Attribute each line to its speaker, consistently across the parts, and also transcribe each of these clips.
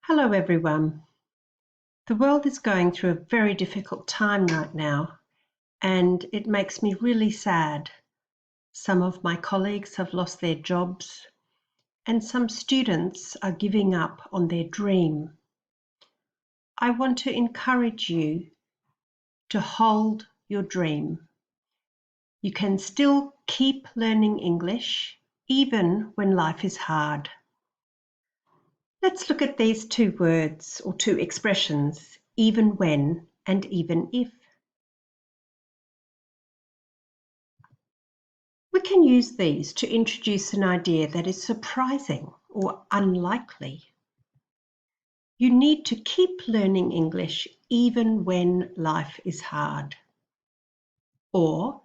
Speaker 1: Hello everyone. The world is going through a very difficult time right now, and it makes me really sad. Some of my colleagues have lost their jobs, and some students are giving up on their dream. I want to encourage you to hold your dream. You can still keep learning English even when life is hard. Let's look at these two words or two expressions, even when and even if. We can use these to introduce an idea that is surprising or unlikely. You need to keep learning English even when life is hard. Or,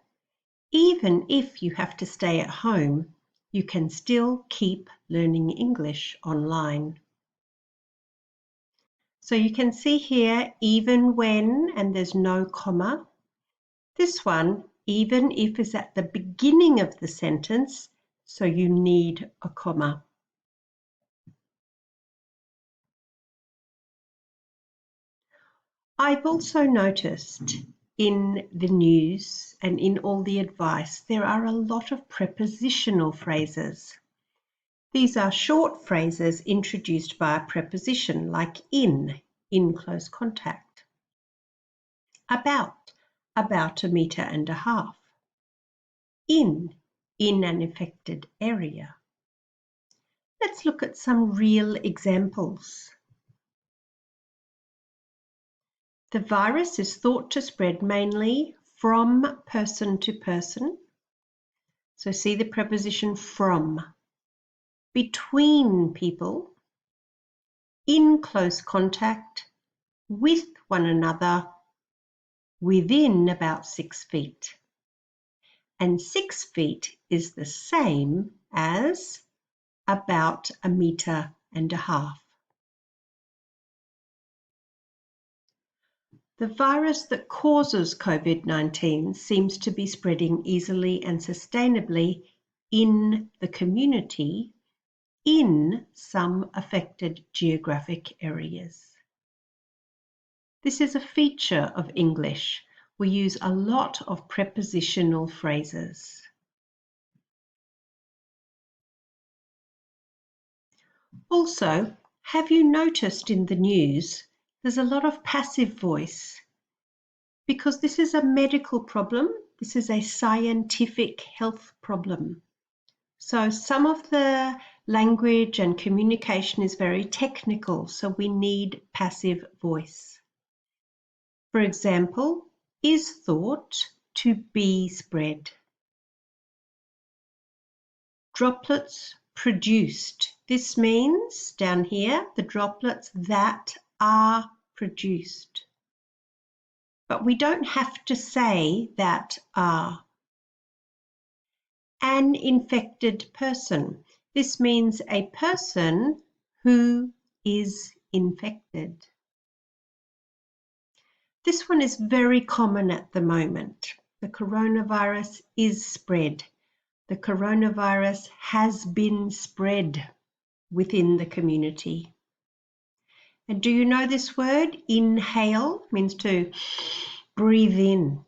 Speaker 1: even if you have to stay at home, you can still keep learning English online. So you can see here, even when, and there's no comma. This one, even if, is at the beginning of the sentence, so you need a comma. I've also noticed in the news and in all the advice, there are a lot of prepositional phrases. These are short phrases introduced by a preposition like in close contact. About a metre and a half. In an affected area. Let's look at some real examples. The virus is thought to spread mainly from person to person. So see the preposition from. Between people, in close contact, with one another, within about 6 feet. And 6 feet is the same as about a metre and a half. The virus that causes COVID-19 seems to be spreading easily and sustainably in the community in some affected geographic areas. This is a feature of English. We use a lot of prepositional phrases. Also, have you noticed in the news there's a lot of passive voice? Because this is a medical problem, this is a scientific health problem. So some of the language and communication is very technical, so we need passive voice. For example, is thought to be spread. Droplets produced. This means, down here, the droplets that are produced. But we don't have to say that are. An infected person. This means a person who is infected. This one is very common at the moment. The coronavirus is spread. The coronavirus has been spread within the community. And do you know this word? Inhale means to breathe in.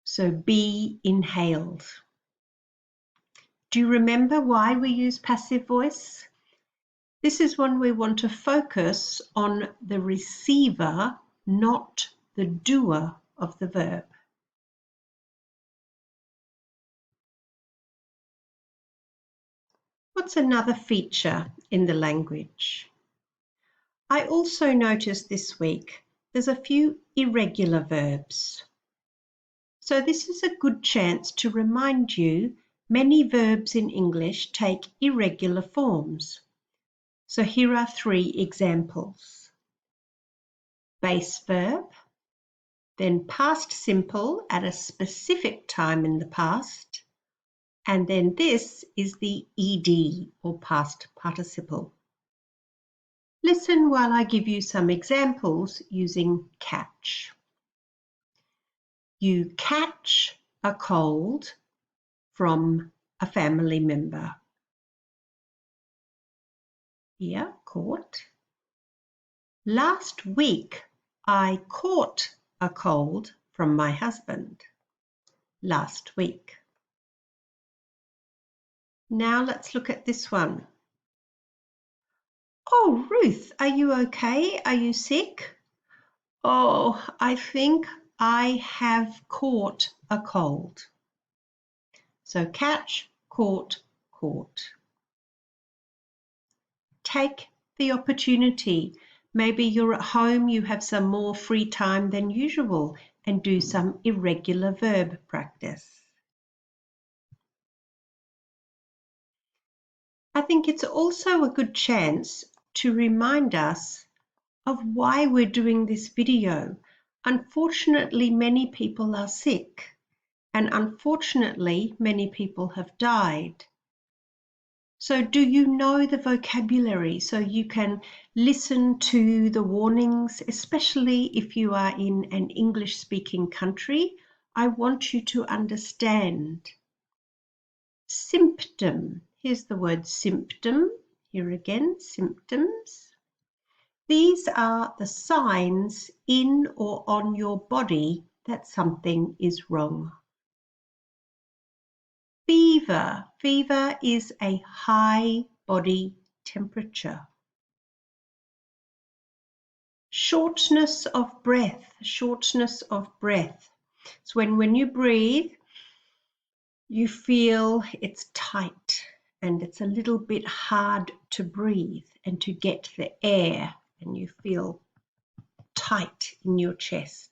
Speaker 1: So be inhaled. Do you remember why we use passive voice? This is when we want to focus on the receiver, not the doer of the verb. What's another feature in the language? I also noticed this week there's a few irregular verbs. So this is a good chance to remind you many verbs in English take irregular forms. So here are 3 examples. Base verb, then past simple at a specific time in the past, and then this is the ed or past participle. Listen while I give you some examples using catch. You catch a cold from a family member. Here, caught. Last week, I caught a cold from my husband. Last week. Now let's look at this one. Oh, Ruth, are you okay? Are you sick? Oh, I think I have caught a cold. So catch, caught, caught. Take the opportunity. Maybe you're at home, you have some more free time than usual, and do some irregular verb practice. I think it's also a good chance to remind us of why we're doing this video. Unfortunately, many people are sick, and unfortunately, many people have died. So do you know the vocabulary so you can listen to the warnings, especially if you are in an English-speaking country? I want you to understand. Symptom. Here's the word symptom. Here again, symptoms. These are the signs in or on your body that something is wrong. Fever. Fever is a high body temperature. Shortness of breath. Shortness of breath. It's when you breathe, you feel it's tight and it's a little bit hard to breathe and to get the air, and you feel tight in your chest.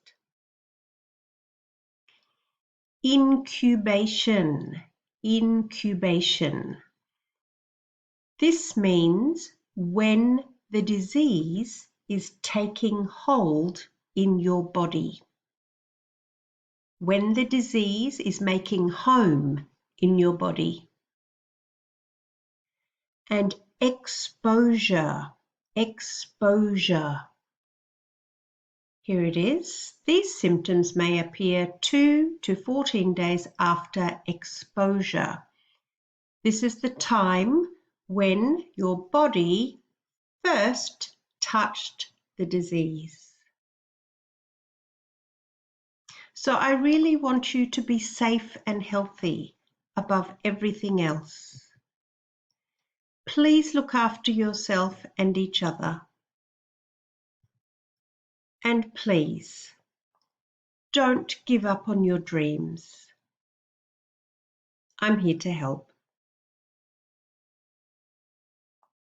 Speaker 1: Incubation. Incubation. This means when the disease is taking hold in your body. When the disease is making home in your body. And exposure. Exposure. Here it is. These symptoms may appear 2 to 14 days after exposure. This is the time when your body first touched the disease. So I really want you to be safe and healthy above everything else. Please look after yourself and each other. And please, don't give up on your dreams. I'm here to help.